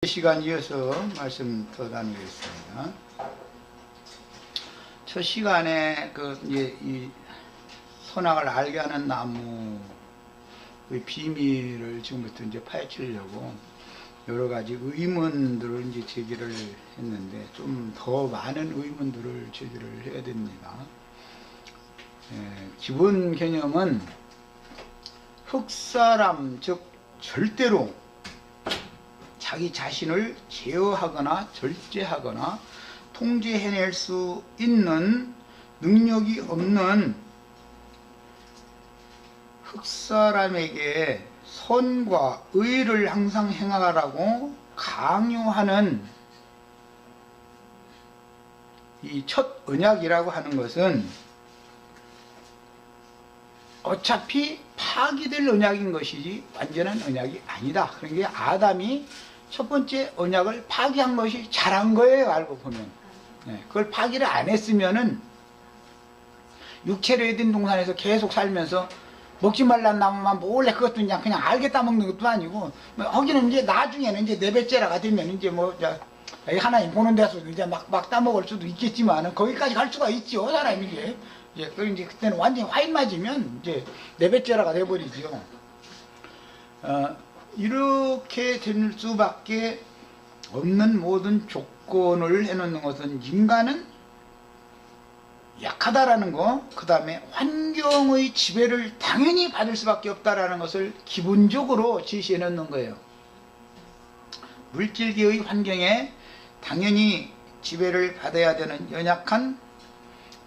시간 이어서 말씀 더 나누겠습니다. 첫 시간에 이제 이 선악을 알게 하는 나무의 비밀을 지금부터 이제 파헤치려고 여러 가지 의문들을 이제 제기를 했는데 좀 더 많은 의문들을 제기를 해야 됩니다. 기본 개념은 흑사람, 즉 절대로 자기 자신을 제어하거나 절제하거나 통제해낼 수 있는 능력이 없는 흑사람에게 선과 의를 항상 행하라고 강요하는 이 첫 언약이라고 하는 것은 어차피 파기될 언약인 것이지 완전한 언약이 아니다. 그러니까 아담이 첫 번째 언약을 파기한 것이 잘한 거예요. 알고 보면. 그걸 파기를 안 했으면은 육체로 에덴 동산에서 계속 살면서 먹지 말라는 나무만 몰래 그것도 그냥 알겠다 먹는 것도 아니고, 거기는 이제 나중에는 이제 네 배째라가 되면 이제 하나님 보는 데서 이제 막 따먹을 수도 있겠지만은 거기까지 갈 수가 있죠. 사람이 이제 그때는 완전히 화인 맞으면 이제 네 배째라가 돼버리죠. 이렇게 될 수밖에 없는 모든 조건을 해놓는 것은 인간은 약하다라는 거, 그 다음에 환경의 지배를 당연히 받을 수밖에 없다라는 것을 기본적으로 제시해 놓는 거예요. 물질계의 환경에 당연히 지배를 받아야 되는 연약한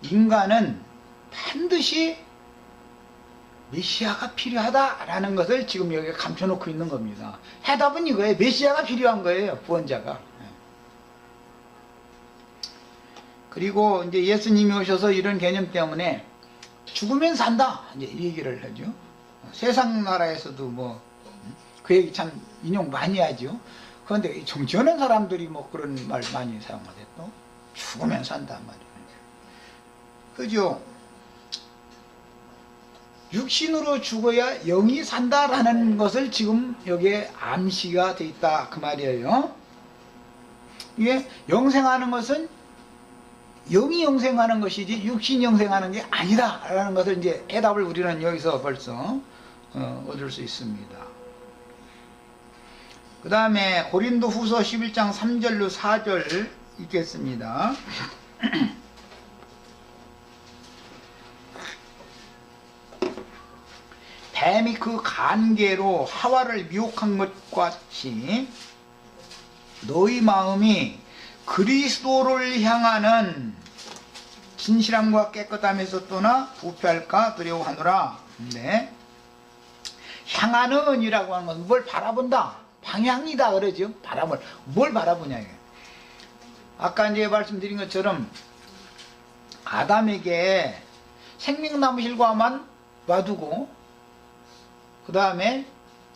인간은 반드시 메시아가 필요하다라는 것을 지금 여기에 감춰놓고 있는 겁니다. 해답은 이거예요. 메시아가 필요한 거예요. 구원자가. 그리고 이제 예수님이 오셔서 이런 개념 때문에 죽으면 산다 이제 이 얘기를 하죠. 세상 나라에서도 그 얘기 참 인용 많이 하죠. 그런데 정치하는 사람들이 그런 말 많이 사용하대. 또 죽으면 산다 말이에요. 그죠? 육신으로 죽어야 영이 산다라는 것을 지금 여기에 암시가 돼 있다 그 말이에요. 이게 영생하는 것은 영이 영생하는 것이지 육신이 영생하는 게 아니다 라는 것을 이제 해답을 우리는 여기서 벌써 얻을 수 있습니다. 그 다음에 고린도 후서 11장 3절로 4절 읽겠습니다. 뱀이 그 간계로 하와를 미혹한 것 같이 너희 마음이 그리스도를 향하는 진실함과 깨끗함에서 떠나 부패할까 두려워하노라. 향하는 이라고 하는 것은 뭘 바라본다, 방향이다 그러죠. 바람을 뭘 바라보냐. 아까 이제 말씀드린 것처럼 아담에게 생명나무 실과만 놔두고 그 다음에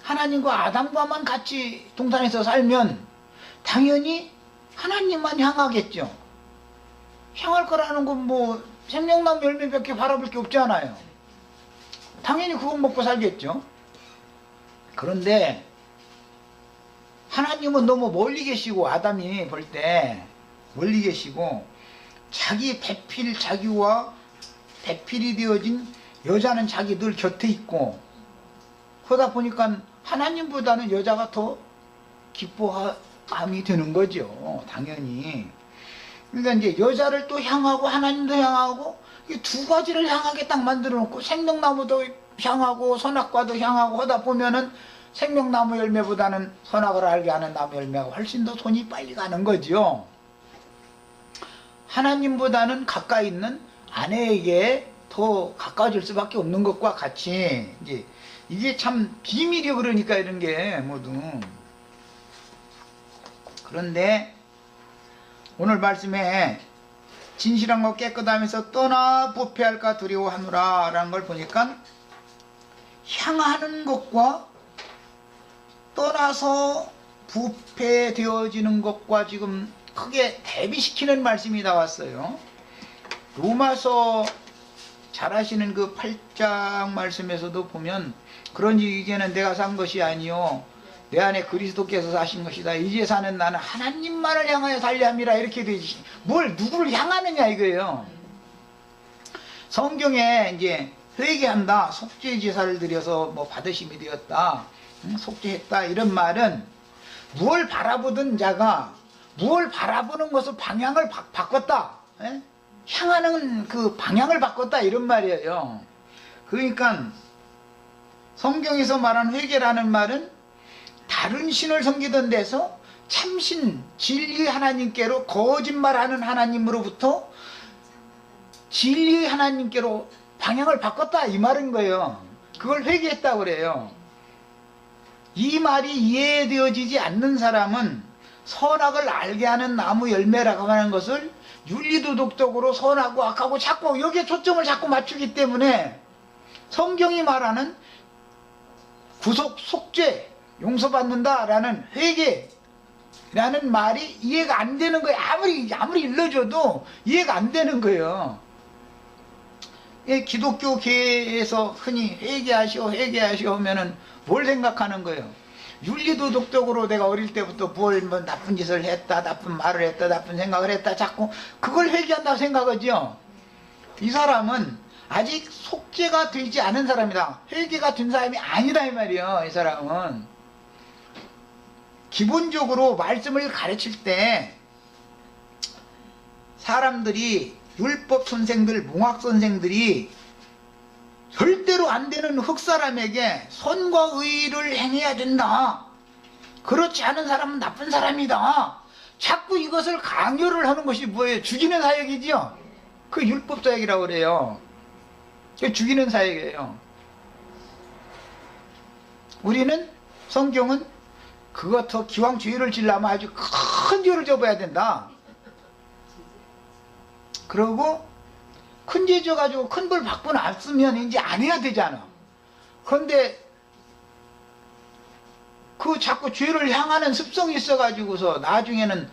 하나님과 아담과만 같이 동산에서 살면 당연히 하나님만 향하겠죠. 향할 거라는 건 생명나무 열매밖에 바라볼 게 없잖아요. 당연히 그건 먹고 살겠죠. 그런데 하나님은 너무 멀리 계시고, 아담이 볼 때 멀리 계시고, 자기 자기와 배필이 되어진 여자는 자기 늘 곁에 있고, 그러다 보니까 하나님보다는 여자가 더 기뻐함이 되는 거죠. 당연히. 그러니까 이제 여자를 또 향하고 하나님도 향하고 이 두 가지를 향하게 딱 만들어 놓고 생명나무도 향하고 선악과도 향하고 하다 보면은 생명나무 열매보다는 선악을 알게 하는 나무 열매가 훨씬 더 손이 빨리 가는 거죠. 하나님보다는 가까이 있는 아내에게 더 가까워질 수밖에 없는 것과 같이 이제 이게 참 비밀이요. 그러니까 이런 게 모두. 그런데 오늘 말씀에 진실함과 깨끗함에서 떠나 부패할까 두려워하노라 라는 걸 보니까 향하는 것과 떠나서 부패되어지는 것과 지금 크게 대비시키는 말씀이 나왔어요. 로마서 잘 아시는 그 8장 말씀에서도 보면 그러니 이제는 내가 산 것이 아니요 내 안에 그리스도께서 사신 것이다. 이제 사는 나는 하나님만을 향하여 살려 함이라. 이렇게 되지. 뭘 누구를 향하느냐 이거예요. 성경에 이제 회개한다, 속죄 제사를 드려서 뭐 받으심이 되었다, 속죄했다, 이런 말은 무엇을 바라보던 자가 무엇을 바라보는 것을 방향을 바꿨다, 향하는 그 방향을 바꿨다, 이런 말이에요. 그러니까 성경에서 말한 회개라는 말은 다른 신을 섬기던 데서 참신 진리의 하나님께로, 거짓말하는 하나님으로부터 진리의 하나님께로 방향을 바꿨다, 이 말인 거예요. 그걸 회개했다고 그래요. 이 말이 이해되어지지 않는 사람은 선악을 알게 하는 나무 열매라고 하는 것을 윤리도덕적으로 선하고 악하고 자꾸 여기에 초점을 자꾸 맞추기 때문에 성경이 말하는 구속, 속죄, 용서받는다라는 회개라는 말이 이해가 안 되는 거예요. 아무리 일러줘도 이해가 안 되는 거예요. 기독교계에서 흔히 회개하시오 하면은 뭘 생각하는 거예요? 윤리도덕적으로 내가 어릴 때부터 뭘 뭐 나쁜 짓을 했다, 나쁜 말을 했다, 나쁜 생각을 했다, 자꾸 그걸 회개한다고 생각하죠. 이 사람은 아직 속죄가 되지 않은 사람이다. 회개가 된 사람이 아니다, 이 말이에요. 이 사람은 기본적으로 말씀을 가르칠 때 사람들이, 율법 선생들, 몽학 선생들이 절대로 안 되는 흑사람에게 선과 의를 행해야 된다, 그렇지 않은 사람은 나쁜 사람이다, 자꾸 이것을 강요를 하는 것이 뭐예요? 죽이는 사역이지요. 그 율법 사역이라고 그래요. 죽이는 사역이에요. 우리는, 성경은 그거 더 기왕 죄를 지려면 아주 큰 죄를 져봐야 된다. 그러고 큰 죄 져가지고 큰 벌 받고 났으면 이제 안 해야 되잖아. 그런데 그 자꾸 죄를 향하는 습성이 있어가지고서 나중에는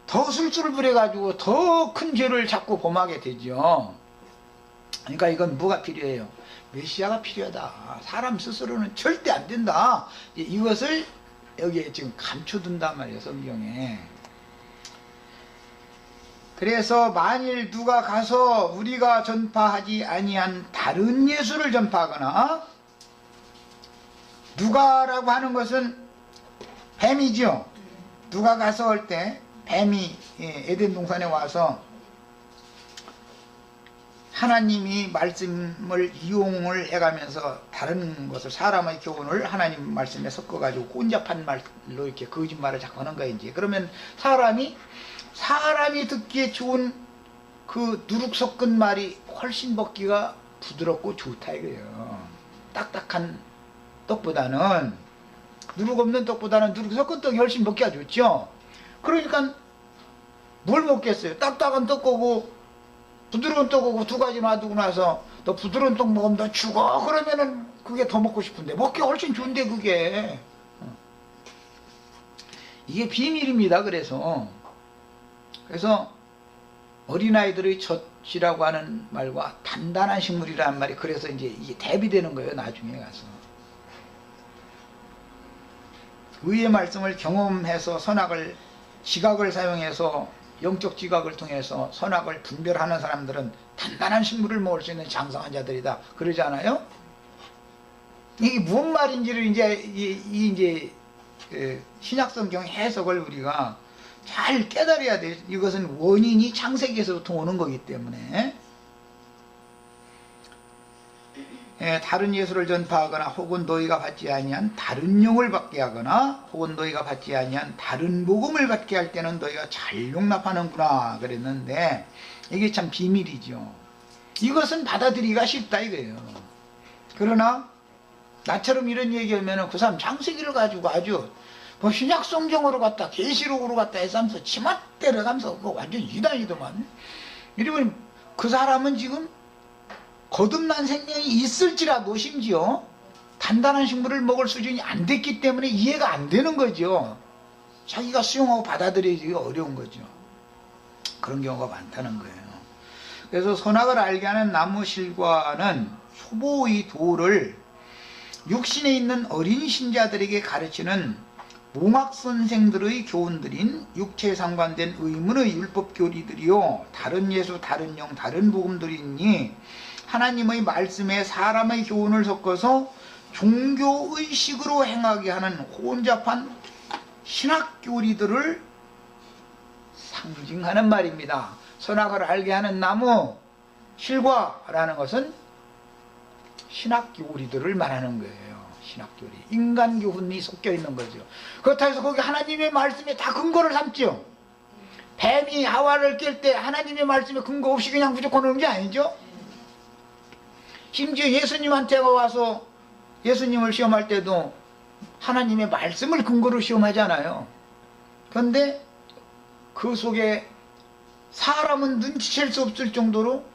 더 술술을 부려가지고 더 큰 죄를 자꾸 범하게 되죠. 그러니까 이건 뭐가 필요해요? 메시아가 필요하다. 사람 스스로는 절대 안 된다. 이것을 여기에 지금 감춰둔단 말이에요, 성경에. 그래서 만일 누가 가서 우리가 전파하지 아니한 다른 예수를 전파하거나, 누가라고 하는 것은 뱀이죠. 누가 가서 할 때 뱀이 에덴 동산에 와서 하나님이 말씀을 이용을 해가면서 다른 것을, 사람의 교훈을 하나님 말씀에 섞어가지고 혼잡한 말로 이렇게 거짓말을 자꾸 하는 거예요. 이제 그러면 사람이 듣기에 좋은 그 누룩 섞은 말이 훨씬 먹기가 부드럽고 좋다 이거예요. 딱딱한 떡보다는, 누룩 없는 떡보다는 누룩 섞은 떡이 훨씬 먹기가 좋죠. 그러니까 뭘 먹겠어요? 딱딱한 떡하고 부드러운 떡하고 두 가지 놔두고 나서 너 부드러운 떡 먹으면 너 죽어, 그러면은 그게 더 먹고 싶은데, 먹기가 훨씬 좋은데 그게. 이게 비밀입니다. 그래서 어린아이들의 젖이라고 하는 말과 단단한 식물이라는 말이, 그래서 이제 이게 대비되는 거예요, 나중에 가서. 의의 말씀을 경험해서 선악을, 지각을 사용해서, 영적 지각을 통해서 선악을 분별하는 사람들은 단단한 식물을 먹을 수 있는 장성한 자들이다, 그러지 않아요? 이게 무슨 말인지를 이제 신약성경 해석을 우리가 잘 깨달아야 돼. 이것은 원인이 창세기에서부터 오는 거기 때문에. 다른 예수를 전파하거나, 혹은 너희가 받지 아니한 다른 영을 받게 하거나, 혹은 너희가 받지 아니한 다른 복음을 받게 할 때는 너희가 잘 용납하는구나 그랬는데, 이게 참 비밀이죠. 이것은 받아들이기가 쉽다 이거예요. 그러나 나처럼 이런 얘기하면 그 사람 창세기를 가지고 아주 뭐 신약 성경으로 갔다 계시록으로 갔다 해서 하면서 치맛대를 가면서 그거 완전 이단이더만. 이러면 그 사람은 지금 거듭난 생명이 있을지라도 심지어 단단한 식물을 먹을 수준이 안 됐기 때문에 이해가 안 되는 거죠. 자기가 수용하고 받아들이기가 어려운 거죠. 그런 경우가 많다는 거예요. 그래서 선악을 알게 하는 나무실과는 초보의 도를 육신에 있는 어린 신자들에게 가르치는 몽학 선생들의 교훈들인 육체에 상관된 의문의 율법 교리들이요 다른 예수, 다른 영, 다른 복음들이니 하나님의 말씀에 사람의 교훈을 섞어서 종교의식으로 행하게 하는 혼잡한 신학 교리들을 상징하는 말입니다. 선악을 알게 하는 나무 실과라는 것은 신학 교리들을 말하는 거예요. 신학 교리, 인간 교훈이 섞여 있는 거죠. 그렇다고 해서 거기 하나님의 말씀에 다 근거를 삼죠. 뱀이 하와를 깰 때 하나님의 말씀에 근거 없이 그냥 무조건 오는 게 아니죠. 심지어 예수님한테 와서 예수님을 시험할 때도 하나님의 말씀을 근거로 시험하잖아요. 그런데 그 속에 사람은 눈치챌 수 없을 정도로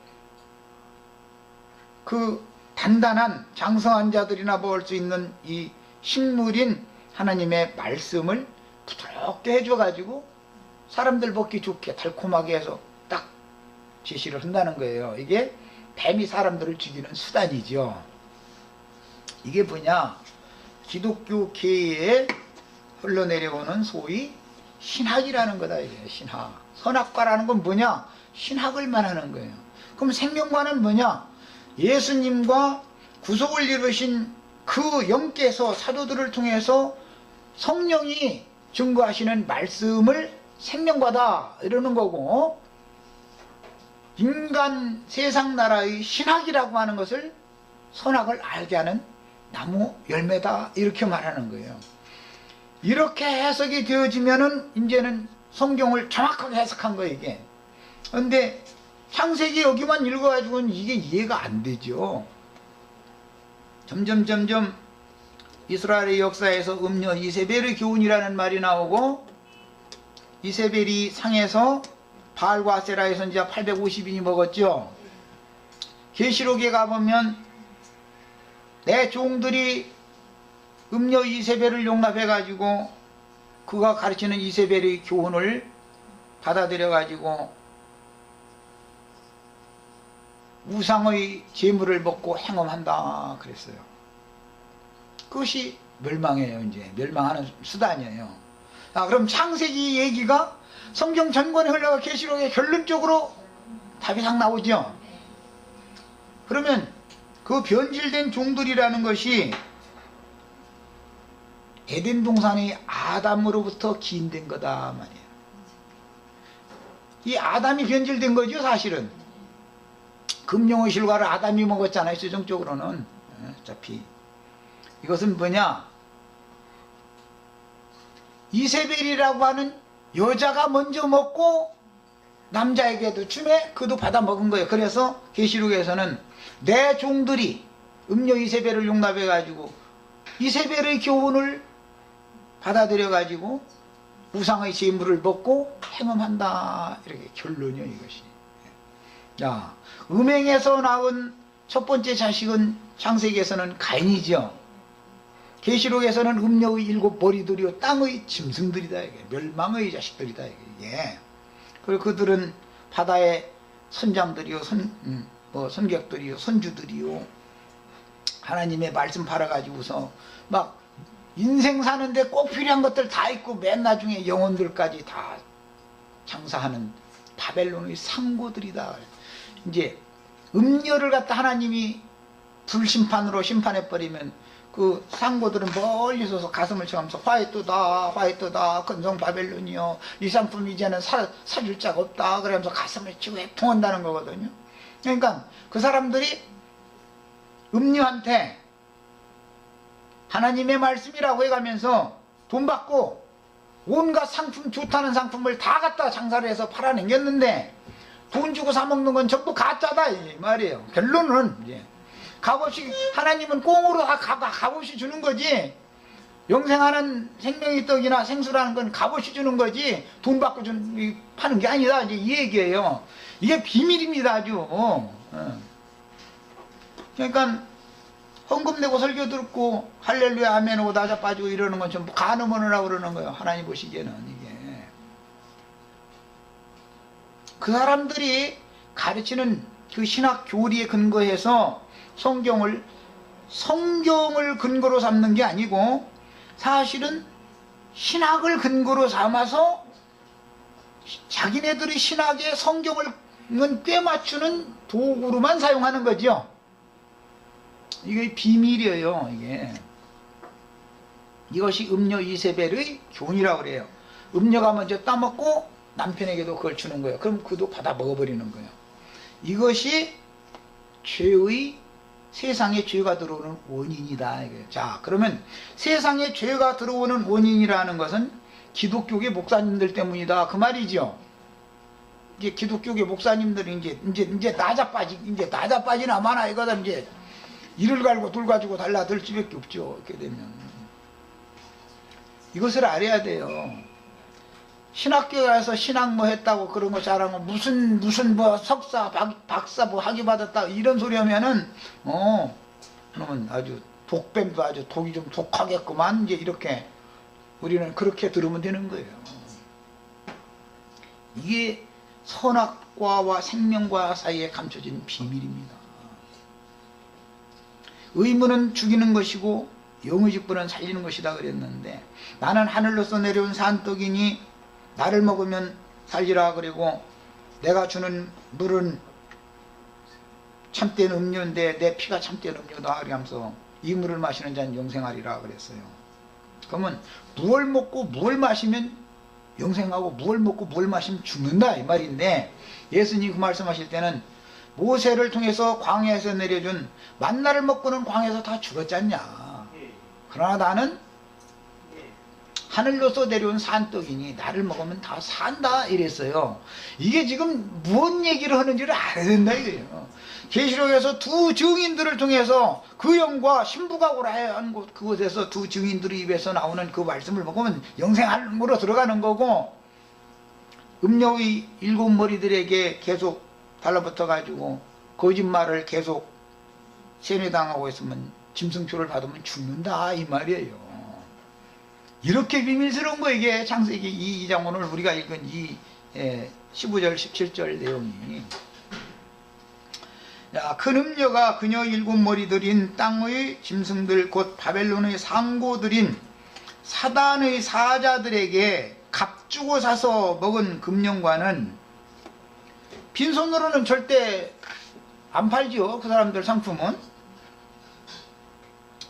그 단단한 장성한 자들이나 먹을 수 있는 이 식물인 하나님의 말씀을 부드럽게 해줘가지고 사람들 먹기 좋게 달콤하게 해서 딱 제시를 한다는 거예요. 이게 뱀이 사람들을 죽이는 수단이죠. 이게 뭐냐, 기독교계에 흘러내려오는 소위 신학이라는 거다. 이게 신학. 선악과라는 건 뭐냐, 신학을 말하는 거예요. 그럼 생명과는 뭐냐, 예수님과 구속을 이루신 그 영께서 사도들을 통해서 성령이 증거하시는 말씀을 생명과다 이러는 거고, 인간 세상 나라의 신학이라고 하는 것을 선악을 알게 하는 나무 열매다 이렇게 말하는 거예요. 이렇게 해석이 되어지면은 이제는 성경을 정확하게 해석한 거예요, 이게. 그런데 창세기 여기만 읽어가지고는 이게 이해가 안 되죠. 점점 이스라엘의 역사에서 음녀 이세벨의 교훈이라는 말이 나오고, 이세벨이 상해서 바알과 아세라의 선지자 850인이 먹었죠. 계시록에 가보면 내 종들이 음녀 이세벨을 용납해가지고 그가 가르치는 이세벨의 교훈을 받아들여가지고 우상의 제물을 먹고 행음한다 그랬어요. 그것이 멸망이에요. 이제 멸망하는 수단이에요. 그럼 창세기 얘기가 성경 전권에 흘러가 계시록에 결론적으로 답이 딱 나오죠. 그러면 그 변질된 종들이라는 것이 에덴 동산의 아담으로부터 기인된 거다 말이에요. 이 아담이 변질된 거죠, 사실은. 금령의 실과를 아담이 먹었잖아요, 최종적으로는. 어차피 이것은 뭐냐, 이세벨이라고 하는 여자가 먼저 먹고 남자에게도 주매 그도 받아 먹은 거예요. 그래서 계시록에서는 내 종들이 음녀 이세벨을 용납해 가지고 이세벨의 교훈을 받아들여 가지고 우상의 제물을 먹고 행음한다, 이렇게 결론이요, 이것이. 자, 음행에서 나온 첫 번째 자식은 창세기에서는 가인이죠. 계시록에서는 음녀의 7 머리들이요 땅의 짐승들이다, 이게. 멸망의 자식들이다, 이게. 그리고 그들은 바다의 선장들이요 선객들이요 선주들이요 하나님의 말씀 팔아가지고서 막 인생 사는데 꼭 필요한 것들 다 있고 맨 나중에 영혼들까지 다 장사하는 바벨론의 상고들이다. 이제 음녀를 갖다 하나님이 불심판으로 심판해버리면 그 상고들은 멀리 서서 가슴을 쳐가면서 화이트다 근성 바벨론이요, 이 상품 이제는 사줄 자가 없다 그러면서 가슴을 치고 애통한다는 거거든요. 그러니까 그 사람들이 음녀한테 하나님의 말씀이라고 해가면서 돈 받고 온갖 상품, 좋다는 상품을 다 갖다 장사를 해서 팔아넘겼는데 돈 주고 사먹는 건 전부 가짜다 이 말이에요. 결론은 이제 값없이, 하나님은 꽁으로 값없이 주는 거지, 영생하는 생명의 떡이나 생수라는 건 값없이 주는 거지 돈 받고 파는 게 아니다, 이제 이 얘기예요. 이게 비밀입니다, 아주. 그러니까 헌금 내고 설교 듣고 할렐루야 아멘 하고 나자 빠지고 이러는 건 전부 간음하느라고 그러는 거예요. 하나님 보시기에는. 이게 그 사람들이 가르치는 그 신학 교리에 근거해서 성경을 근거로 삼는 게 아니고, 사실은 신학을 근거로 삼아서 자기네들의 신학에 성경을 꽤 맞추는 도구로만 사용하는 거죠. 이게 비밀이에요. 이것이 음녀 이세벨의 교훈이라고 그래요. 음녀가 먼저 따먹고 남편에게도 그걸 주는 거예요. 그럼 그도 받아 먹어버리는 거예요. 이것이 죄의, 세상에 죄가 들어오는 원인이다. 자, 그러면 세상에 죄가 들어오는 원인이라는 것은 기독교계 목사님들 때문이다. 그 말이죠. 이제 기독교계 목사님들이 이제 나자빠지나 마나 이거다. 이제 이를 갈고 둘 가지고 달라들 수밖에 없죠. 이렇게 되면. 이것을 알아야 돼요. 신학교에 가서 신학 뭐 했다고 그런 거 잘하고 무슨 뭐 석사 박사 뭐 학위 받았다 이런 소리 하면은 그러면 아주 독뱀도 아주 독이 좀 독하겠구만. 이제 이렇게 우리는 그렇게 들으면 되는 거예요. 이게 선악과와 생명과 사이에 감춰진 비밀입니다. 의무는 죽이는 것이고 영의 직분은 살리는 것이다 그랬는데, 나는 하늘로서 내려온 산떡이니 나를 먹으면 살리라. 그리고 내가 주는 물은 참된 음료인데 내 피가 참된 음료다. 그러면서 이 물을 마시는 자는 영생하리라 그랬어요. 그러면 무엇을 먹고 무엇을 마시면 영생하고 무엇을 먹고 무엇을 마시면 죽는다 이 말인데, 예수님이 그 말씀하실 때는 모세를 통해서 광야에서 내려준 만나를 먹고는 광야에서 다 죽었지 않냐. 그러나 나는 하늘로서 내려온 산떡이니 나를 먹으면 다 산다 이랬어요. 이게 지금 무슨 얘기를 하는지를 알아야 된다 이거예요. 계시록에서 두 증인들을 통해서 그 영과 신부각오라 한 곳, 그곳에서 두 증인들의 입에서 나오는 그 말씀을 먹으면 영생함으로 들어가는 거고, 음녀의 일곱 머리들에게 계속 달라붙어 가지고 거짓말을 계속 세뇌당하고 있으면 짐승표를 받으면 죽는다 이 말이에요. 이렇게 비밀스러운 거 이게 창세기 2장 오늘 우리가 읽은 이 15절 17절 내용이. 큰 음녀가 그녀 일곱 머리들인 땅의 짐승들 곧 바벨론의 상고들인 사단의 사자들에게 값 주고 사서 먹은 금령과는 빈손으로는 절대 안 팔지요. 그 사람들 상품은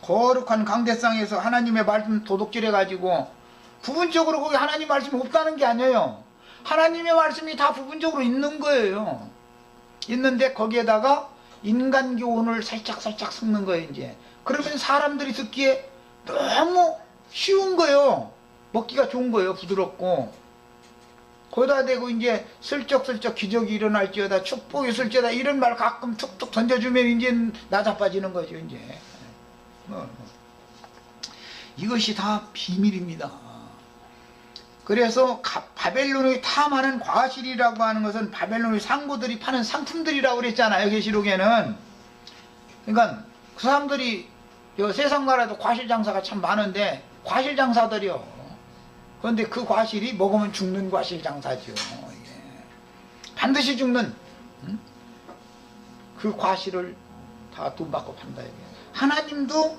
거룩한 강대상에서 하나님의 말씀 도둑질해 가지고, 부분적으로 거기 하나님 말씀이 없다는 게 아니에요. 하나님의 말씀이 다 부분적으로 있는 거예요. 있는데 거기에다가 인간 교훈을 살짝 섞는 거예요. 이제 그러면 사람들이 듣기에 너무 쉬운 거예요. 먹기가 좋은 거예요. 부드럽고. 거기다 대고 이제 슬쩍슬쩍 기적이 일어날지어다, 축복이 있을지어다 이런 말 가끔 툭툭 던져주면 이제 나자빠지는 거죠. 이제 이것이 다 비밀입니다. 그래서 바벨론의 탐하는 과실이라고 하는 것은 바벨론의 상고들이 파는 상품들이라고 그랬잖아요. 계시록에는. 그러니까 그 사람들이 세상 나라에도 과실 장사가 참 많은데 과실 장사들이요. 그런데 그 과실이 먹으면 죽는 과실 장사죠. 반드시 죽는 그 과실을 다 돈 받고 판다. 하나님도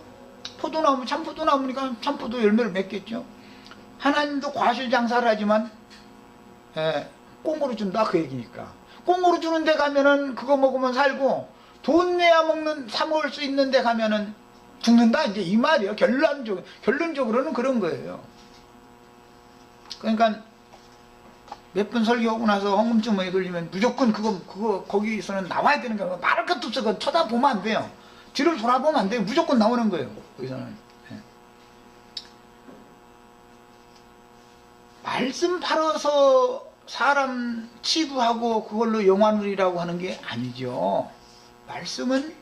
포도나무, 참포도나무니까 참포도 열매를 맺겠죠. 하나님도 과실 장사를 하지만 꽁으로 준다 그 얘기니까. 꽁으로 주는 데 가면은 그거 먹으면 살고, 돈 내야 사 먹을 수 있는 데 가면은 죽는다 이제 이 말이에요. 결론적으로는 그런 거예요. 그러니까 몇 번 설교하고 나서 헌금주머니 돌리면 무조건 그거 거기서는 나와야 되는 거예요. 말할 것도 없어. 그거 쳐다보면 안 돼요. 뒤를 돌아보면 안 돼요. 무조건 나오는 거예요. 거기서는. 말씀 팔아서 사람 치부하고 그걸로 영화 누리라고 하는 게 아니죠. 말씀은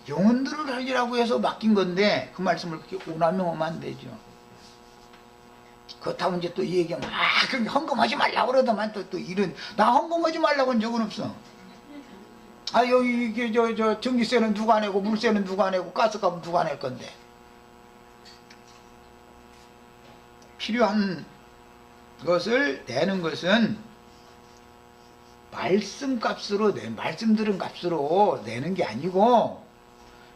영혼들을 살리라고 해서 맡긴 건데 그 말씀을 그렇게 오남용하면 안 되죠. 그렇다고 이제 또 이 얘기하면 그럼 헌금하지 말라고 그러더만 또 이런, 나 헌금하지 말라고 한 적은 없어. 여기 이게 저 전기세는 누가 내고 물세는 누가 내고 가스값은 누가 낼 건데. 필요한 것을 내는 것은 말씀 들은 값으로 내는 게 아니고,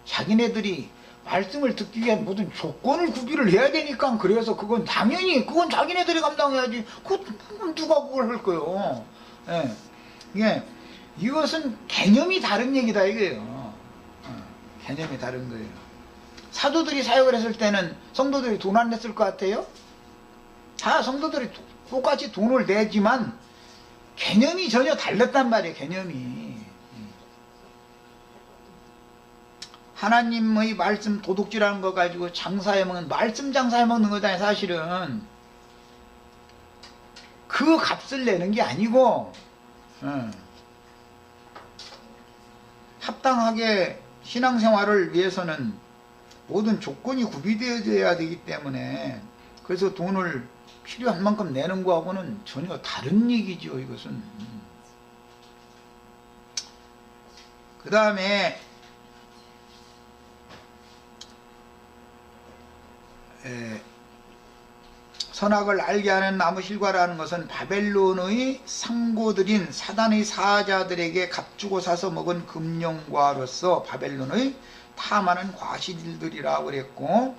자기네들이 말씀을 듣기 위해 모든 조건을 구비를 해야 되니까. 그래서 그건 당연히 그건 자기네들이 감당해야지. 그건 누가 그걸 할 거요. 예. 이것은 개념이 다른 얘기다 이거예요. 개념이 다른 거예요. 사도들이 사역을 했을 때는 성도들이 돈 안 냈을 것 같아요? 다 성도들이 똑같이 돈을 내지만 개념이 전혀 달랐단 말이에요. 개념이. 하나님의 말씀 도둑질하는 거 가지고 장사해 먹는, 말씀 장사해 먹는 거잖아요. 사실은 그 값을 내는 게 아니고 합당하게 신앙생활을 위해서는 모든 조건이 구비되어야 되기 때문에, 그래서 돈을 필요한 만큼 내는 거하고는 전혀 다른 얘기죠. 이것은. 그 다음에 선악을 알게 하는 나무 실과라는 것은 바벨론의 상고들인 사단의 사자들에게 값주고 사서 먹은 금령과로서 바벨론의 탐하는 과실들이라고 그랬고,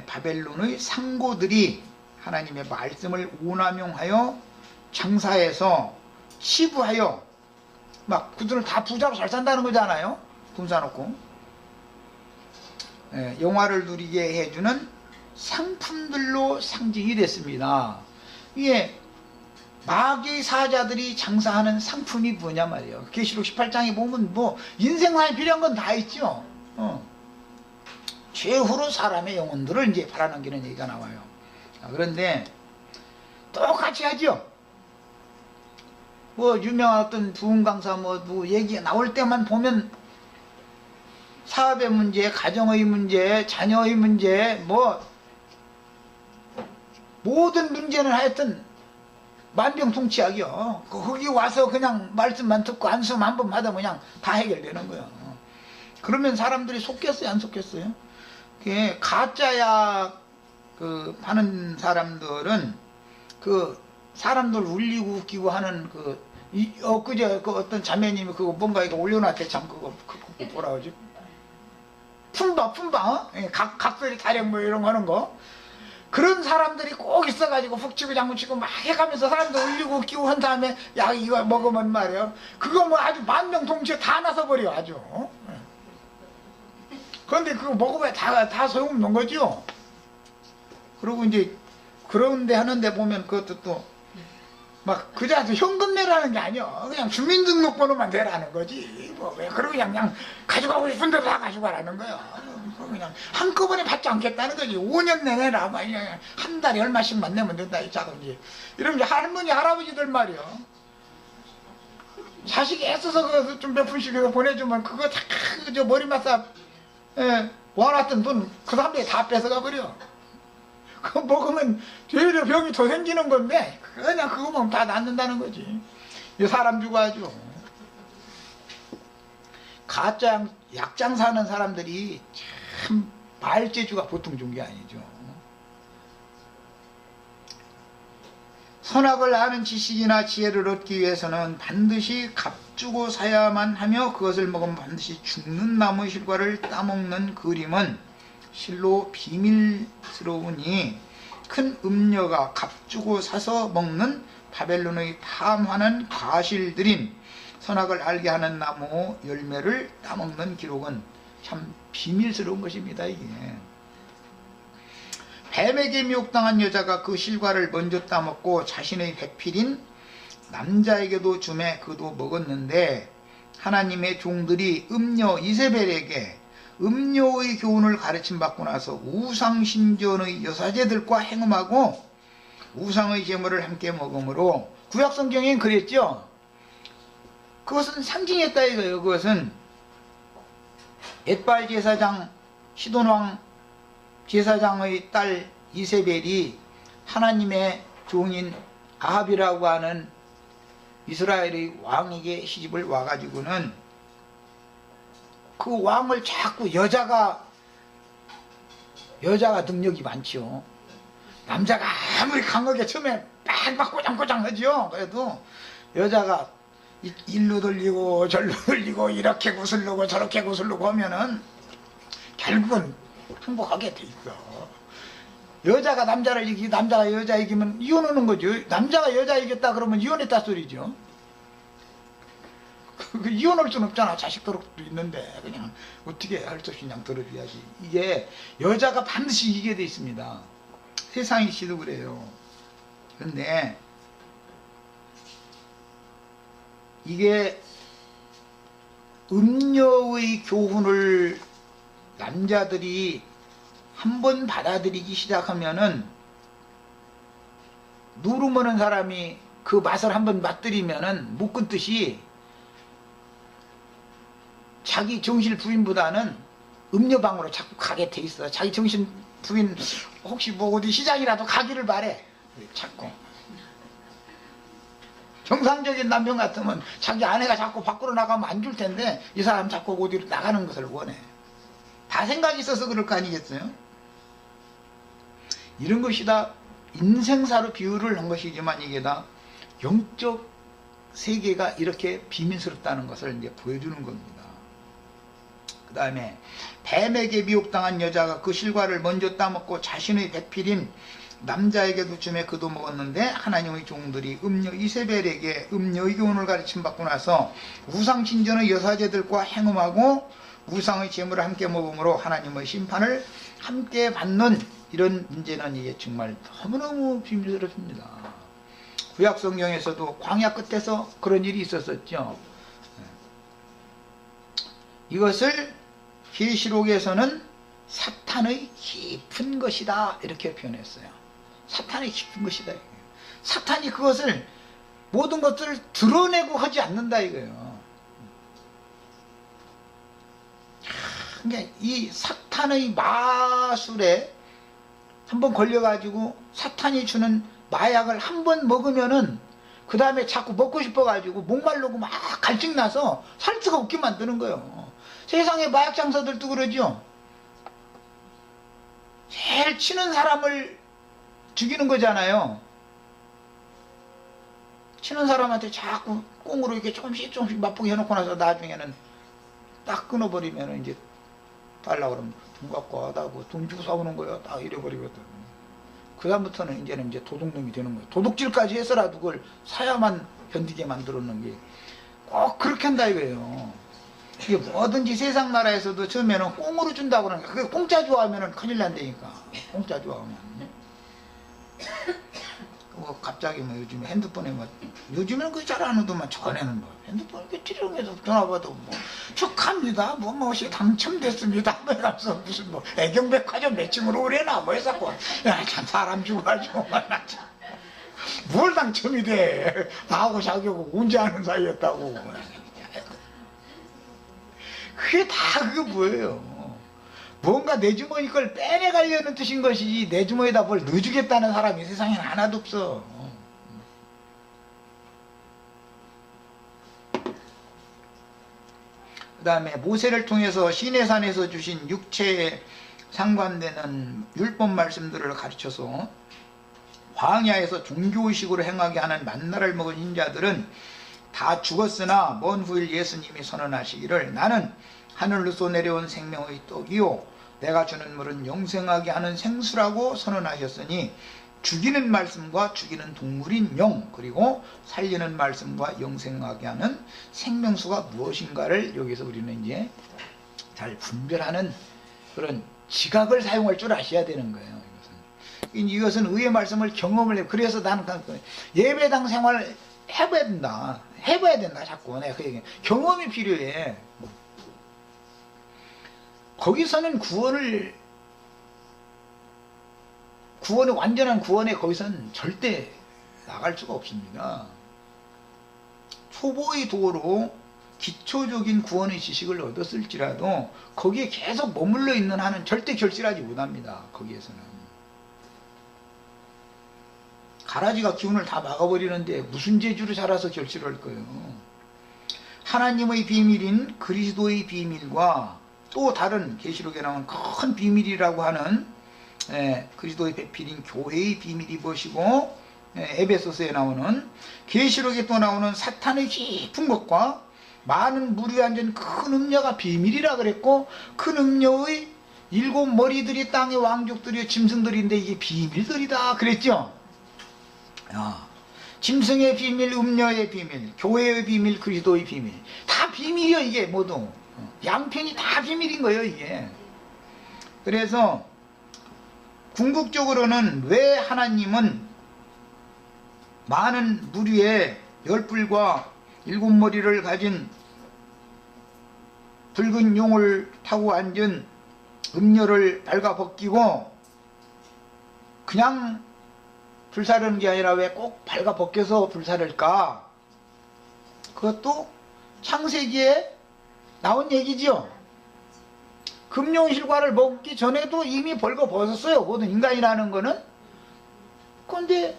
바벨론의 상고들이 하나님의 말씀을 오남용하여 장사해서 치부하여 막 그들을 다 부자로 잘 산다는 거잖아요. 돈 사놓고 영화를 누리게 해주는 상품들로 상징이 됐습니다. 이게 마귀의 사자들이 장사하는 상품이 뭐냐 말이에요. 계시록 18장에 보면 뭐 인생사에 필요한 건 다 있죠. 최후로 사람의 영혼들을 이제 팔아넘기는 얘기가 나와요. 그런데 똑같이 하죠. 뭐 유명한 어떤 부흥 강사 뭐 얘기 나올 때만 보면 사업의 문제, 가정의 문제, 자녀의 문제, 뭐 모든 문제는 하여튼 만병통치약이요. 거기 와서 그냥 말씀만 듣고 안수만 한 번 받으면 그냥 다 해결되는 거예요. 그러면 사람들이 속겠어요, 안 속겠어요? 가짜약 파는 사람들은 그 사람들 울리고 웃기고 하는 엊그제 어떤 자매님이 그거 뭔가 이거 올려놨대. 참 그거 뭐라 그러지? 품바 각설이 타령 뭐 이런 거 하는 거. 그런 사람들이 꼭 있어가지고 훅 치고 장구 치고 막 해가면서 사람들 울리고 웃기고 한 다음에 야 이거 먹으면 말이에요. 그거 뭐 아주 만병통치에 다 나서버려 아주. 그런데 그거 먹어봐야 다 소용없는 거죠. 그리고 이제 그런데 하는데 보면 그것도 또 막 그자도 현금 내라는 게 아니야. 그냥 주민등록번호만 내라는 거지. 뭐 왜 그러고 그냥 가져가고 싶은 대로 다 가져가라는 거야. 그냥 한꺼번에 받지 않겠다는 거지. 5년 내내라. 한 달에 얼마씩만 내면 된다. 이 자든지. 이러면 이제 할머니 할아버지들 말이야. 자식이 애써서 그거 좀 몇 푼씩 보내주면 그거 다 저 머리 마사 모아놨던 돈 그 사람들이 다 뺏어가 버려. 그거 먹으면 되려 병이 더 생기는 건데 그냥 그거 먹으면 다 낫는다는 거지. 이 사람 주고 아주 가짜 약장 사는 사람들이 참 말재주가 보통 좋은 게 아니죠. 선악을 아는 지식이나 지혜를 얻기 위해서는 반드시 값주고 사야만 하며 그것을 먹으면 반드시 죽는 나무 실과를 따먹는 그림은 실로 비밀스러우니 큰 음녀가 값주고 사서 먹는 바벨론의 탐하는 과실들인 선악을 알게 하는 나무 열매를 따먹는 기록은 참 비밀스러운 것입니다. 이게 뱀에게 미혹당한 여자가 그 실과를 먼저 따먹고 자신의 배필인 남자에게도 주매 그도 먹었는데, 하나님의 종들이 음녀 이세벨에게 음료의 교훈을 가르침 받고 나서 우상신전의 여사제들과 행음하고 우상의 제물을 함께 먹음으로, 구약성경엔 그랬죠. 그것은 상징했다 이거예요. 그것은 엣발 제사장 시돈왕 제사장의 딸 이세벨이 하나님의 종인 아합이라고 하는 이스라엘의 왕에게 시집을 와가지고는 그 왕을 자꾸 여자가 능력이 많죠. 남자가 아무리 강하게 처음에 빡빡 꼬장꼬장 하죠. 그래도 여자가 일로 돌리고 절로 돌리고 이렇게 구슬르고 저렇게 구슬르고 하면은 결국은 행복하게 돼 있어. 여자가 남자를 이기고 남자가 여자 이기면 이혼하는 거죠. 남자가 여자 이겼다 그러면 이혼했다 소리죠. 이혼할 수는 없잖아. 자식도 있는데 그냥 어떻게 할 수 없이 그냥 들어줘야지. 이게 여자가 반드시 이기게 돼 있습니다. 세상이 시도 그래요. 근데 이게 음녀의 교훈을 남자들이 한번 받아들이기 시작하면은 누르머는 사람이 그 맛을 한번 맛들이면은 못 끊듯이 자기 정신 부인보다는 음녀방으로 자꾸 가게 돼 있어. 자기 정신 부인 혹시 뭐 어디 시장이라도 가기를 바래. 자꾸 정상적인 남편 같으면 자기 아내가 자꾸 밖으로 나가면 안 줄 텐데 이 사람 자꾸 어디로 나가는 것을 원해. 다 생각이 있어서 그럴 거 아니겠어요? 이런 것이 다 인생사로 비유를 한 것이지만 이게 다 영적 세계가 이렇게 비밀스럽다는 것을 이제 보여주는 겁니다. 그 다음에 뱀에게 미혹당한 여자가 그 실과를 먼저 따먹고 자신의 배필인 남자에게도 주매 그도 먹었는데 하나님의 종들이 음녀 이세벨에게 음녀의 교훈을 가르침 받고 나서 우상 신전의 여사제들과 행음하고 우상의 재물을 함께 먹음으로 하나님의 심판을 함께 받는 이런 문제는 이게 정말 너무너무 비밀스럽습니다. 구약 성경에서도 광야 끝에서 그런 일이 있었었죠. 이것을 계시록에서는 사탄의 깊은 것이다 이렇게 표현했어요. 사탄의 깊은 것이다. 사탄이 그것을 모든 것들을 드러내고 하지 않는다 이거예요. 그러니까 이 사탄의 마술에 한번 걸려가지고 사탄이 주는 마약을 한번 먹으면은 그 다음에 자꾸 먹고 싶어가지고 목말르고 막 갈증나서 살 수가 없게 만드는 거예요. 세상에 마약 장사들도 그러죠. 제일 치는 사람을 죽이는 거잖아요. 치는 사람한테 자꾸 꽁으로 이렇게 조금씩 맛보게 해놓고 나서 나중에는 딱 끊어버리면 이제 달라고 그러면 돈 갖고 와, 나 뭐 돈 주고 사오는 거야. 딱 이래버리거든. 그 다음부터는 이제는 이제 도둑놈이 되는 거예요. 도둑질까지 해서라도 그걸 사야만 견디게 만들어놓는 게 꼭 그렇게 한다 이거예요. 이게 뭐든지 세상 나라에서도 처음에는 꽁으로 준다고 그러니까 그게 공짜 좋아하면 큰일 난다니까. 공짜 좋아하면. 뭐 갑자기 뭐 요즘에 핸드폰에 뭐 요즘에는 그 잘 안 오더만 전에는 뭐 핸드폰 이렇게 찌르면서 전화 받아도 뭐 축하합니다 뭐 무엇이 당첨됐습니다 뭐 이러면서 무슨 뭐 애경백화점 매칭으로 오래나 뭐 해서고 야 참 사람 죽어가지고 뭘 당첨이 돼 나하고 자기하고 언제 아는 사이였다고 그게 다 그거 뭐예요. 뭔가 내 주머니 걸 빼내가려는 뜻인 것이지 내 주머니에다 뭘 넣어주겠다는 사람이 세상에 하나도 없어. 그 다음에 모세를 통해서 시내산에서 주신 육체에 상관되는 율법 말씀들을 가르쳐서 광야에서 종교의식으로 행하게 하는 만나를 먹은 인자들은 다 죽었으나 먼 후일 예수님이 선언하시기를 나는 하늘로서 내려온 생명의 떡이요 내가 주는 물은 영생하게 하는 생수라고 선언하셨으니 죽이는 말씀과 죽이는 동물인 영 그리고 살리는 말씀과 영생하게 하는 생명수가 무엇인가를 여기서 우리는 이제 잘 분별하는 그런 지각을 사용할 줄 아셔야 되는 거예요. 이것은 의의 말씀을 경험을 해. 그래서 나는 예배당 생활 해봐야 된다. 해봐야 된다 자꾸 내가 그 얘기. 경험이 필요해. 거기서는 구원의 완전한 구원에 거기서는 절대 나갈 수가 없습니다. 초보의 도로 기초적인 구원의 지식을 얻었을지라도 거기에 계속 머물러 있는 한은 절대 결실하지 못합니다. 거기에서는 가라지가 기운을 다 막아버리는데 무슨 재주로 자라서 결실할 거예요. 하나님의 비밀인 그리스도의 비밀과 또 다른 계시록에 나온 큰 비밀이라고 하는 그리스도의 배필인 교회의 비밀이 무엇이고 에베소서에 나오는 계시록에 또 나오는 사탄의 깊은 것과 많은 물이 앉은 큰 음녀가 비밀이라 그랬고 큰 음녀의 일곱 머리들이 땅의 왕족들이요 짐승들인데 이게 비밀들이다 그랬죠. 짐승의 비밀, 음녀의 비밀, 교회의 비밀, 그리스도의 비밀, 다 비밀이요. 이게 모두 양편이 다 비밀인 거예요 이게. 그래서 궁극적으로는 왜 하나님은 많은 무리의 열불과 일곱 머리를 가진 붉은 용을 타고 앉은 음녀를 발가벗기고 그냥 불사르는 게 아니라 왜 꼭 발가벗겨서 불사를까? 그것도 창세기에 나온 얘기지요. 금용실과를 먹기 전에도 이미 벌거벗었어요. 모든 인간이라는 거는. 그런데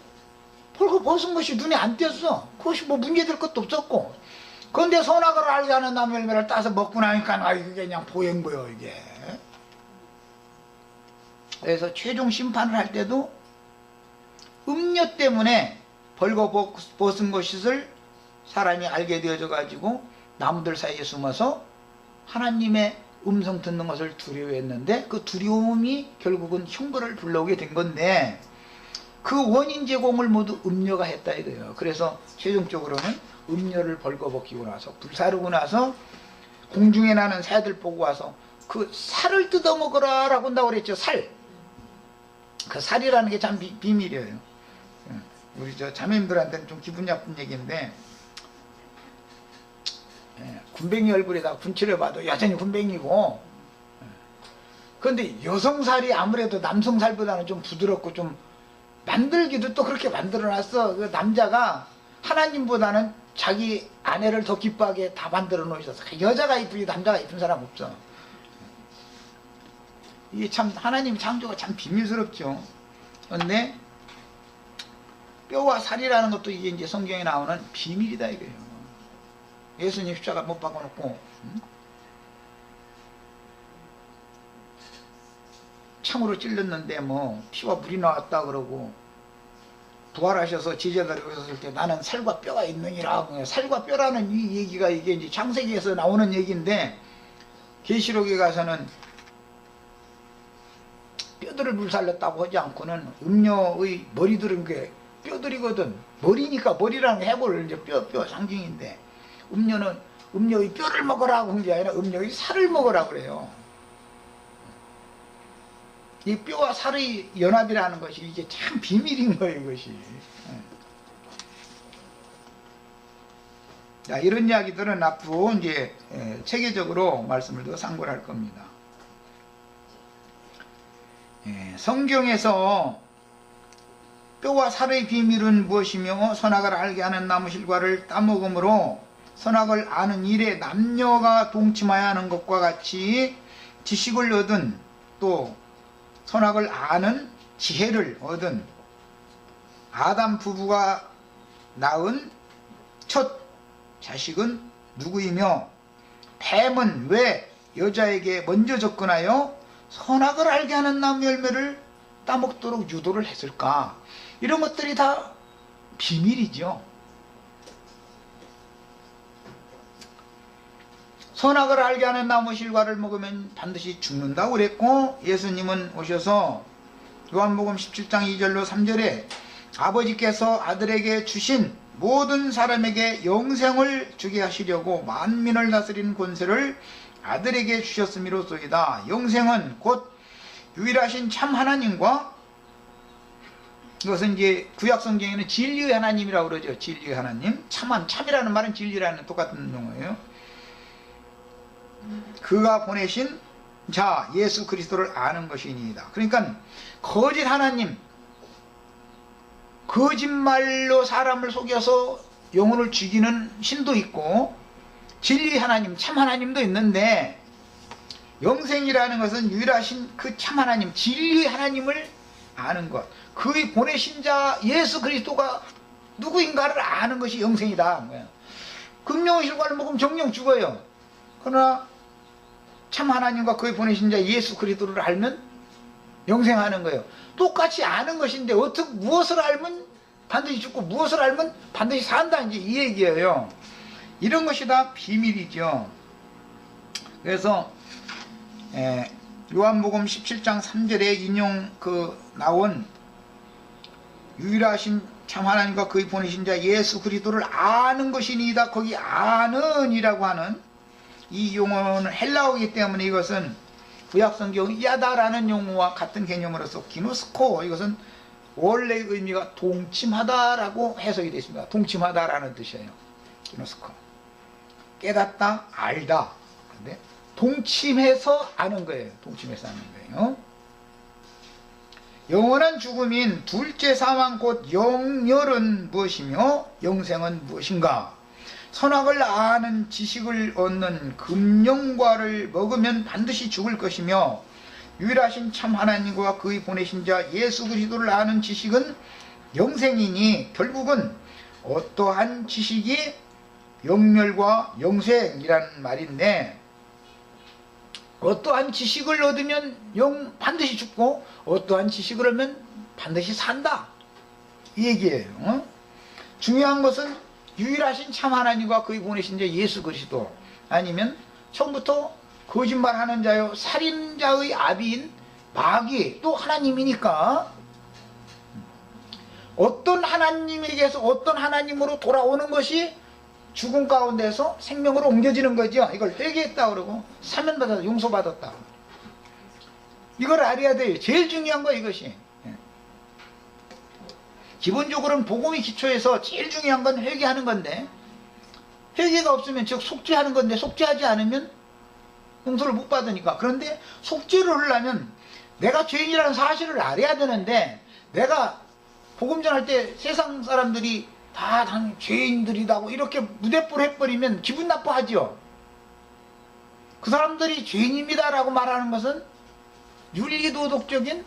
벌거벗은 것이 눈에 안 띄었어. 그것이 뭐 문제될 것도 없었고. 그런데 선악을 알게 하는 나무 열매를 따서 먹고 나니까 이게 그냥 보인 거예요 이게. 그래서 최종 심판을 할 때도 음녀 때문에 벌거벗은 것을 사람이 알게 되어져 가지고 나무들 사이에 숨어서 하나님의 음성 듣는 것을 두려워했는데 그 두려움이 결국은 흉벌을 불러오게 된 건데 그 원인 제공을 모두 음녀가 했다 이거예요. 그래서 최종적으로는 음녀를 벌거벗기고 나서 불사르고 나서 공중에 나는 새들 보고 와서 그 살을 뜯어먹으라 라고 한다고 그랬죠. 살. 그 살이라는 게 참 비밀이에요. 우리 저 자매님들한테는 좀 기분 나쁜 얘기인데 군뱅이 얼굴에다 군칠해 봐도 여전히 군뱅이고, 그런데 여성살이 아무래도 남성살보다는 좀 부드럽고 좀 만들기도 또 그렇게 만들어놨어. 그 남자가 하나님보다는 자기 아내를 더 기뻐하게 다 만들어 놓으셔서 여자가 이쁘지 남자가 이쁜 사람 없어. 이게 참 하나님 창조가 참 비밀스럽죠. 그런데 뼈와 살이라는 것도 이게 이제 성경에 나오는 비밀이다 이거예요. 예수님 십자가 못 박아놓고 창으로 찔렀는데 뭐 피와 물이 나왔다 그러고 부활하셔서 제자들이 오셨을 때 나는 살과 뼈가 있느니라. 살과 뼈라는 이 얘기가 이게 이제 창세기에서 나오는 얘기인데 계시록에 가서는 뼈들을 물살렸다고 하지 않고는 음녀의 머리들은 게 뼈들이거든. 머리니까 머리라는 게 해골 이제 뼈 상징인데 음녀는 음녀의 뼈를 먹으라고 한 게 아니라 음녀의 살을 먹으라고 그래요. 이 뼈와 살의 연합이라는 것이 이게 참 비밀인 거예요, 이것이. 자, 이런 이야기들은 앞으로 이제 체계적으로 말씀을 더 상고를 할 겁니다. 성경에서 뼈와 살의 비밀은 무엇이며 선악을 알게 하는 나무 실과를 따먹음으로 선악을 아는 일에 남녀가 동침하여 하는 것과 같이 지식을 얻은 또 선악을 아는 지혜를 얻은 아담 부부가 낳은 첫 자식은 누구이며 뱀은 왜 여자에게 먼저 접근하여 선악을 알게 하는 나무 열매를 따먹도록 유도를 했을까? 이런 것들이 다 비밀이죠. 선악을 알게 하는 나무 실과를 먹으면 반드시 죽는다고 그랬고, 예수님은 오셔서 요한복음 17장 2절로 3절에 아버지께서 아들에게 주신 모든 사람에게 영생을 주게 하시려고 만민을 다스리는 권세를 아들에게 주셨음이로소이다. 영생은 곧 유일하신 참 하나님과, 이것은 이제 구약 성경에는 진리의 하나님이라고 그러죠. 진리의 하나님. 참이라는 말은 진리라는 똑같은 용어예요. 그가 보내신 자 예수 그리스도를 아는 것이니이다. 그러니까 거짓 하나님, 거짓말로 사람을 속여서 영혼을 죽이는 신도 있고 진리의 하나님, 참 하나님도 있는데, 영생이라는 것은 유일하신 그 참 하나님, 진리의 하나님을 아는 것, 그의 보내신 자 예수 그리스도가 누구인가를 아는 것이 영생이다. 금령의 실과를 먹으면 정령 죽어요. 그러나 참 하나님과 그의 보내신 자 예수 그리스도를 알면 영생하는 거예요. 똑같이 아는 것인데 무엇을 알면 반드시 죽고 무엇을 알면 반드시 산다, 이제 이 얘기예요. 이런 것이 다 비밀이죠. 그래서 요한복음 17장 3절에 인용 나온 유일하신 참 하나님과 그의 보내신 자 예수 그리스도를 아는 것이니이다. 거기 아는이라고 하는 이 용어는 헬라어이기 때문에 이것은 구약성경 이하다라는 용어와 같은 개념으로서 기노스코, 이것은 원래의 의미가 동침하다라고 해석이 되어 있습니다. 동침하다라는 뜻이에요. 기노스코, 깨닫다, 알다. 근데 동침해서 아는 거예요. 동침해서 아는 거예요. 영원한 죽음인 둘째 사망 곧 영열은 무엇이며 영생은 무엇인가? 선악을 아는 지식을 얻는 금령과를 먹으면 반드시 죽을 것이며 유일하신 참 하나님과 그의 보내신 자 예수 그리스도를 아는 지식은 영생이니 결국은 어떠한 지식이 영멸과 영생이라는 말인데, 어떠한 지식을 얻으면 반드시 죽고 어떠한 지식을 하면 반드시 산다, 이 얘기예요. 중요한 것은 유일하신 참 하나님과 그의 보내신 자 예수 그리스도, 아니면 처음부터 거짓말하는 자요 살인자의 아비인 마귀, 또 하나님이니까 어떤 하나님에게서 어떤 하나님으로 돌아오는 것이 죽음 가운데서 생명으로 옮겨지는 거죠. 이걸 회개했다 그러고 사면받았다, 용서받았다, 이걸 알아야 돼요. 제일 중요한 거 이것이. 기본적으로는 복음의 기초에서 제일 중요한 건 회개하는 건데, 회개가 없으면 즉 속죄하는 건데, 속죄하지 않으면 용서를 못 받으니까. 그런데 속죄를 하려면 내가 죄인이라는 사실을 알아야 되는데, 내가 복음 전할 때 세상 사람들이 다 죄인들이다고 이렇게 무대뽀를 해버리면 기분 나빠하죠. 그 사람들이 죄인입니다라고 말하는 것은 윤리도덕적인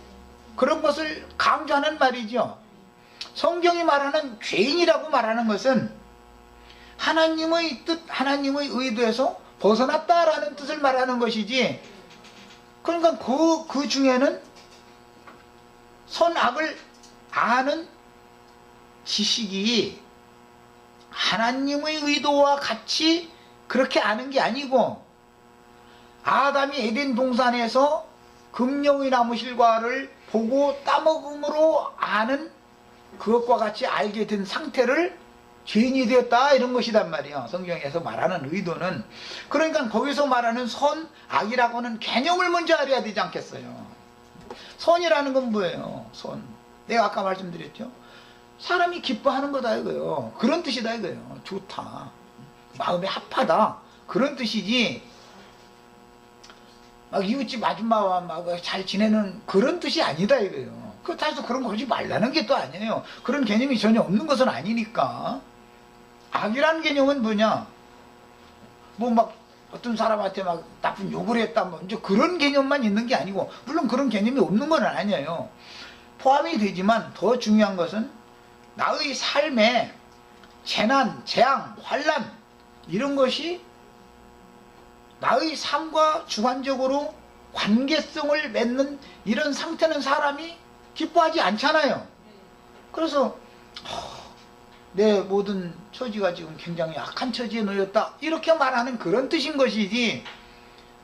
그런 것을 강조하는 말이죠. 성경이 말하는 죄인이라고 말하는 것은 하나님의 뜻, 하나님의 의도에서 벗어났다라는 뜻을 말하는 것이지, 그러니까 그 중에는 선악을 아는 지식이 하나님의 의도와 같이 그렇게 아는 게 아니고, 아담이 에덴 동산에서 금령의 나무 실과를 보고 따먹음으로 아는 그것과 같이 알게 된 상태를 죄인이 되었다, 이런 것이단 말이에요. 성경에서 말하는 의도는. 그러니까 거기서 말하는 선, 악이라고 하는 개념을 먼저 알아야 되지 않겠어요. 선이라는 건 뭐예요? 선, 내가 아까 말씀드렸죠. 사람이 기뻐하는 거다 이거예요. 그런 뜻이다 이거예요. 좋다, 마음에 합하다, 그런 뜻이지 막 이웃집 아줌마와 막 잘 지내는 그런 뜻이 아니다 이거예요. 그렇다고 해서 그런 거 하지 말라는 게 또 아니에요. 그런 개념이 전혀 없는 것은 아니니까. 악이라는 개념은 뭐냐, 뭐 막 어떤 사람한테 막 나쁜 욕을 했다, 뭐 이제 그런 개념만 있는 게 아니고, 물론 그런 개념이 없는 건 아니에요. 포함이 되지만 더 중요한 것은 나의 삶에 재난, 재앙, 환난 이런 것이 나의 삶과 주관적으로 관계성을 맺는 이런 상태는 사람이 기뻐하지 않잖아요. 그래서 내 모든 처지가 지금 굉장히 악한 처지에 놓였다, 이렇게 말하는 그런 뜻인 것이지,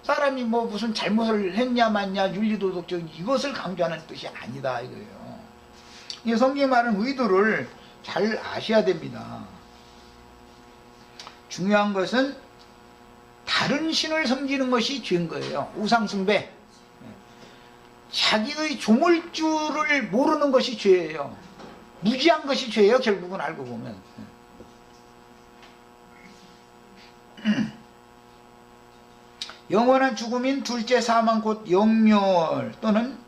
사람이 뭐 무슨 잘못을 했냐 맞냐 윤리도덕적인 이것을 강조하는 뜻이 아니다 이거예요. 이 성경이 말하는 의도를 잘 아셔야 됩니다. 중요한 것은 다른 신을 섬기는 것이 죄인 거예요. 우상숭배, 자기의 조물주를 모르는 것이 죄예요. 무지한 것이 죄예요, 결국은 알고 보면. 영원한 죽음인 둘째 사망 곧 영멸 또는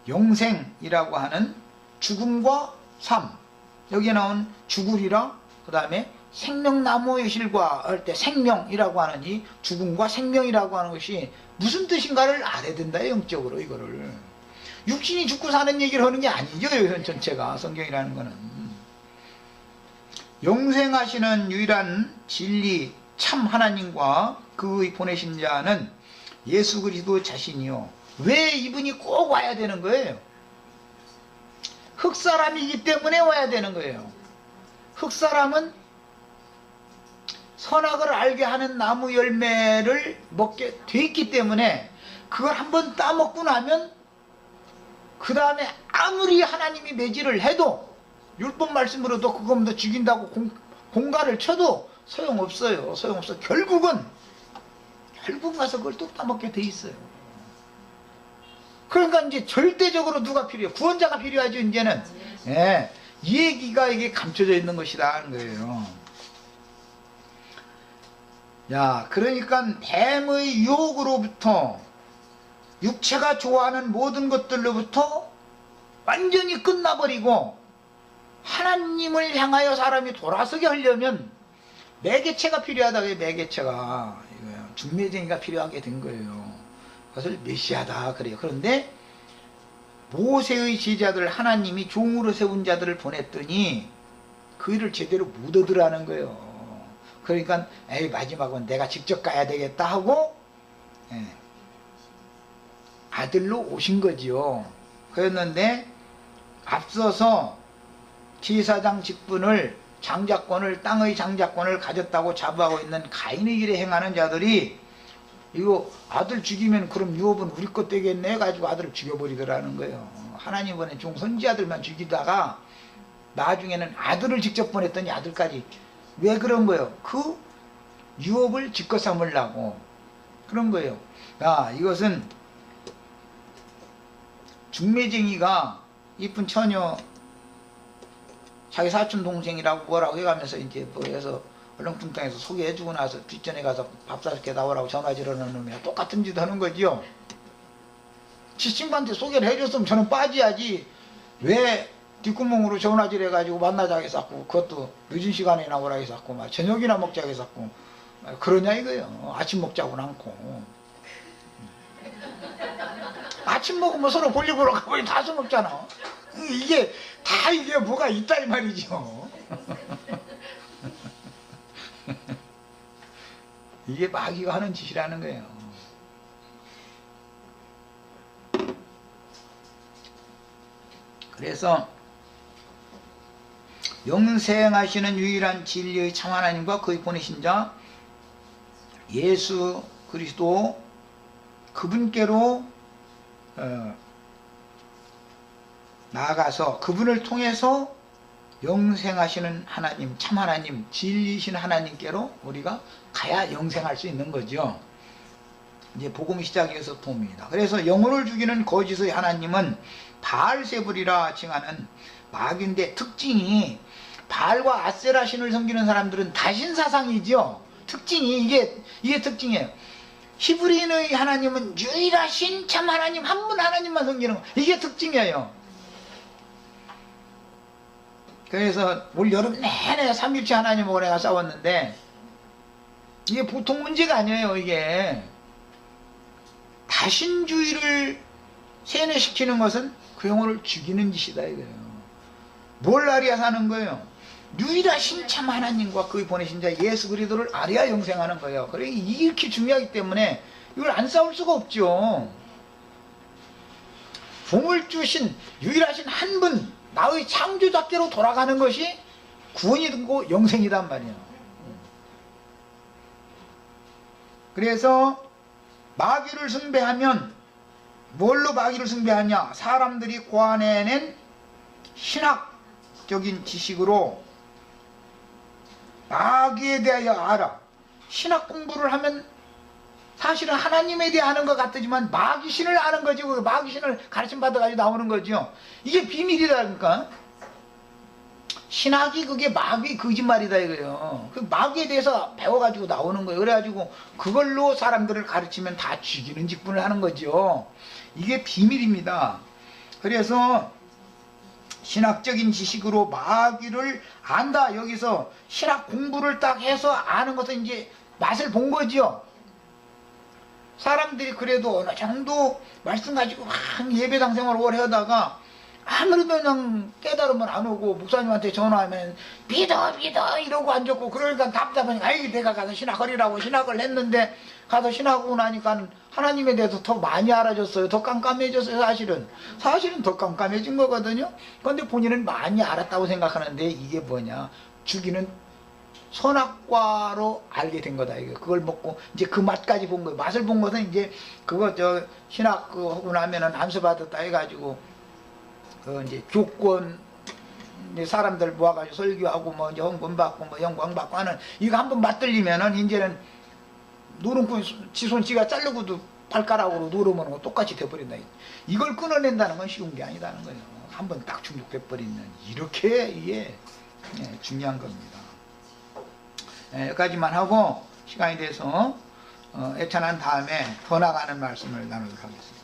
영생이라고 하는 죽음과 삶, 여기에 나온 죽으리라, 그 다음에 생명나무의 실과 할 때 생명이라고 하는 이 죽음과 생명이라고 하는 것이 무슨 뜻인가를 알아야 된다, 영적으로. 이거를 육신이 죽고 사는 얘기를 하는 게 아니죠, 현 전체가. 성경이라는 거는 영생하시는 유일한 진리 참 하나님과 그의 보내신 자는 예수 그리스도 자신이요. 왜 이분이 꼭 와야 되는 거예요? 흑사람이기 때문에 와야 되는 거예요. 흑사람은 선악을 알게 하는 나무 열매를 먹게 돼 있기 때문에 그걸 한번 따먹고 나면 그 다음에 아무리 하나님이 매질을 해도 율법 말씀으로도 그거보다 죽인다고 공갈을 쳐도 소용없어요. 소용없어. 결국은 가서 그걸 또 따먹게 돼 있어요. 그러니까 이제 절대적으로 누가 필요해요? 구원자가 필요하죠. 이제는. 예, 이 얘기가 이게 감춰져 있는 것이라는 거예요. 야, 그러니까 뱀의 유혹으로부터 육체가 좋아하는 모든 것들로부터 완전히 끝나버리고 하나님을 향하여 사람이 돌아서게 하려면 매개체가 필요하다. 매개체가 중매쟁이가 필요하게 된 거예요. 그것을 메시아다 그래요. 그런데 모세의 제자들 하나님이 종으로 세운 자들을 보냈더니 그 일을 제대로 못 얻으라는 거예요. 그러니까 에이, 마지막은 내가 직접 가야 되겠다 하고 아들로 오신 거지요. 그랬는데 앞서서 제사장 직분을 장자권을 땅의 장자권을 가졌다고 자부하고 있는 가인의 길에 행하는 자들이 이거 아들 죽이면 그럼 유업은 우리 것 되겠네 해가지고 아들을 죽여버리더라는 거예요. 하나님 보낸 종 선지자들만 죽이다가 나중에는 아들을 직접 보냈더니 아들까지. 왜 그런 거예요? 그 유업을 짓거 삼으려고 그런 거예요. 이것은 중매쟁이가 이쁜 처녀 자기 사촌 동생이라고 뭐라고 해가면서 이제 뭐해서 얼렁뚱땅해서 소개해주고 나서 뒷전에 가서 밥 사줄게 나오라고 전화 지르는 놈이랑 똑같은 짓 하는 거지요. 지 친구한테 소개를 해줬으면 저는 빠져야지 왜 뒷구멍으로 전화질 해가지고 만나자고 했었고 그것도 늦은 시간에 나오라고 했었고 막 저녁이나 먹자고 했었고 그러냐 이거예요. 아침 먹자고는 않고 아침 먹으면 서로 볼일 보러 가버리 다 써먹잖아. 이게 다 이게 뭐가 있다 이 말이죠. 이게 마귀가 하는 짓이라는 거예요. 그래서 영생하시는 유일한 진리의 참 하나님과 그의 보내신 자 예수 그리스도 그분께로 나아가서 그분을 통해서 영생하시는 하나님, 참 하나님, 진리신 하나님께로 우리가 가야 영생할 수 있는 거죠. 이제 복음 시작에서 봅니다. 그래서 영혼을 죽이는 거짓의 하나님은 바알세불이라 칭하는 마귀인데 특징이 바알과 아세라 신을 섬기는 사람들은 다신 사상이죠. 특징이 이게 특징이에요. 히브리인의 하나님은 유일하신 참 하나님 한 분 하나님만 섬기는 거. 이게 특징이에요. 그래서 올 여름 내내 삼일체 하나님하고 내가 싸웠는데 이게 보통 문제가 아니에요. 이게 다신주의를 세뇌시키는 것은 그 영혼을 죽이는 짓이다 이거예요. 뭘 알아야 사는 거예요? 유일하신 참 하나님과 그의 보내신 자 예수 그리스도를 알아야 영생하는 거예요. 그래 이렇게 중요하기 때문에 이걸 안 싸울 수가 없죠. 복을 주신 유일하신 한 분 나의 창조자께로 돌아가는 것이 구원이고 영생이란 말이에요. 그래서 마귀를 숭배하면 뭘로 마귀를 숭배하냐? 사람들이 고안해낸 신학적인 지식으로 마귀에 대하여 알아. 신학 공부를 하면 사실은 하나님에 대해 아는 것 같지만 마귀신을 아는 거지. 마귀신을 가르침 받아가지고 나오는 거죠. 이게 비밀이라니까. 신학이 그게 마귀 거짓말이다 이거예요. 그 마귀에 대해서 배워가지고 나오는 거예요. 그래가지고 그걸로 사람들을 가르치면 다 죽이는 직분을 하는 거죠. 이게 비밀입니다. 그래서 신학적인 지식으로 마귀를 안다. 여기서 신학 공부를 딱 해서 아는 것은 이제 맛을 본 거죠. 사람들이 그래도 어느 정도 말씀 가지고 막 예배당 생활을 오래 하다가 아무래도 그냥 깨달으면 안 오고 목사님한테 전화하면 믿어 이러고 앉았고 그러니까 답답하니까 아이 내가 가서 신학하리라고 신학을 했는데 가서 신학하고 나니까 하나님에 대해서 더 많이 알아졌어요. 더 깜깜해졌어요. 사실은 더 깜깜해진 거거든요. 그런데 본인은 많이 알았다고 생각하는데 이게 뭐냐? 죽이는 선악과로 알게 된 거다. 이거 그걸 먹고 이제 그 맛까지 본 거예요. 맛을 본 것은 이제 그거 저 신학 그 하고 나면은 안수 받았다 해가지고 그 이제 교권 이제 사람들 모아가지고 설교하고 뭐 이제 헌금 받고 뭐 영광 받고 하는 이거 한번 맛들리면은 이제는 노름꾼 지손씨가 자르고도 발가락으로 누르면 똑같이 돼버린다. 이걸 끊어낸다는 건 쉬운 게 아니다는 거예요. 한번 딱 중독돼 버리면 이렇게 이게 중요한 겁니다. 여기까지만 하고 시간이 돼서 애찬한 다음에 더 나가는 말씀을 나누도록 하겠습니다.